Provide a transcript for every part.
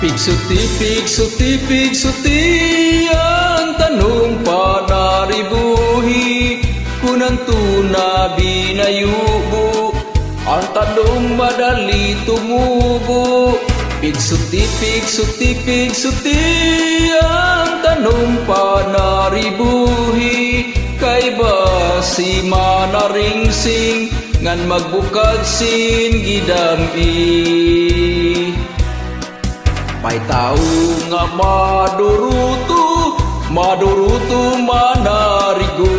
Pigsuti, ang tanong panaribuhi, kunang tuna binayubo, ang tanong madali tumubo. Pigsuti, ang tanong panaribuhi, kay ba si manaringsing, ngan magbukad sin gidami. May tao nga maduruto manarigo,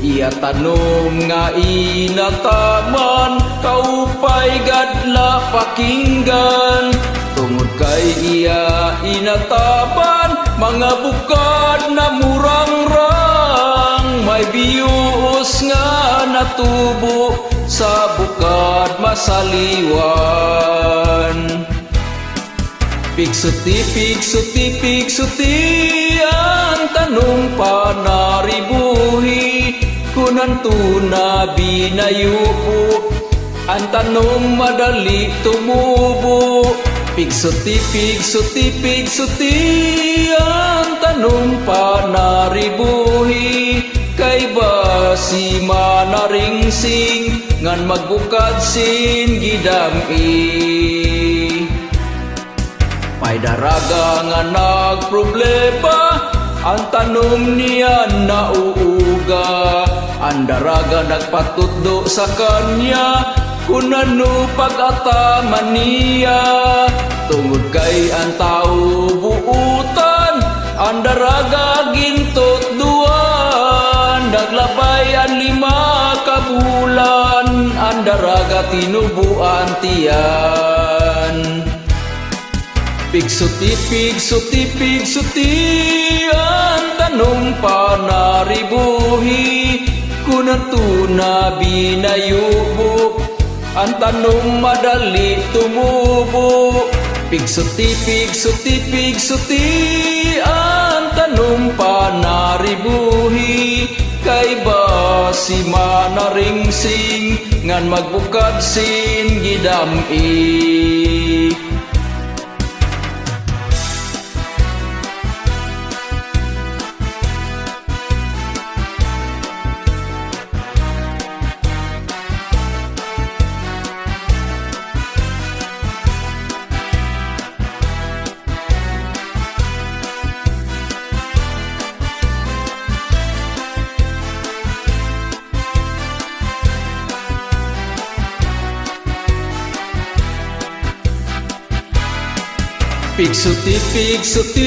iya tanom nga inataman, kaupay gadla pakinggan. Tungod kay iya inataban, mga bukad na murangrang, may biyos nga natubo sa bukad masaliwan. Pigsuti, ang tanong panaribuhi, kunan tuna binayubo, ang tanong madali tumubo. Pigsuti, ang tanong panaribuhi, kay ba si manaringsing, ngan magbukad sin gidami. May daraga nga nagproblema, ang tanong niya nauuga. Ang daraga nagpatutdo sa kanya, kung ano pag-ataman niya. Tungod kay ang tao buutan, ang daraga gintot duan. Naglabay ang 5 ka bulan, ang daraga tinubuan tiyan. Pigsuti, ang tanong panaribuhi, kunang tuna binayubo, ang tanong madali tumubo. Pigsuti, ang tanong panaribuhi, kay ba si manaringsing, ngan magbukad sin gidami.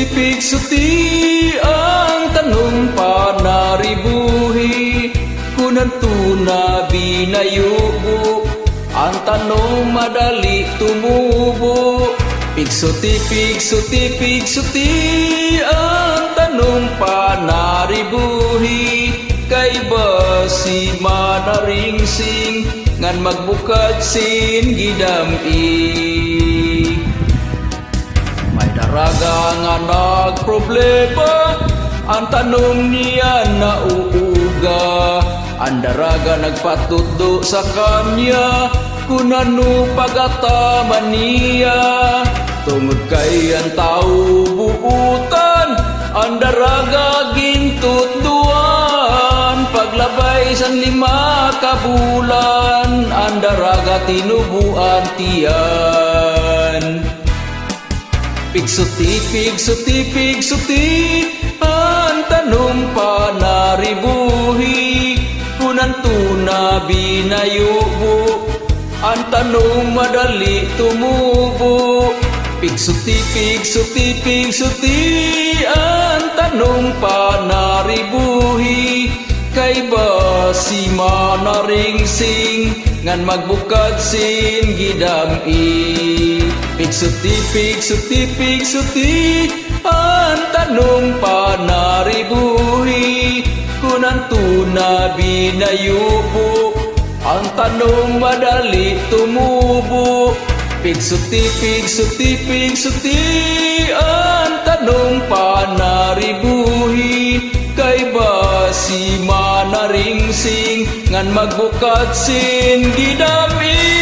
Pigsuti, ang tanong panaribuhi, kunang tuna binayubo, ang tanong madali tumubo. Pigsuti, ang tanong panaribuhi, kay ba si manaringsing, ngan magbukad sin gidami. Daraga nga nagproblema, ang tanong niya nauuga. Ang daraga nagpatutdo sa kanya, kung ano pag-ataman niya. Tungod kay ang tao buutan, ang daraga gintutduan. Paglabay sa 5 ka bulan, ang daraga tinubuan tiyan. Pigsuti, ang tanong panaribuhi, kunang tuna binayubo, ang tanong madali tumubo. Pigsuti, ang tanong panaribuhi, kay ba si manaringsing, ngan magbukad sin gidami. Pigsuti, ang tanong panaribuhi, kunang tuna binayubo, ang tanong madali tumubo. Pigsuti, ang tanong panaribuhi, kay ba si manaringsing, ngan magbukad sin gidami.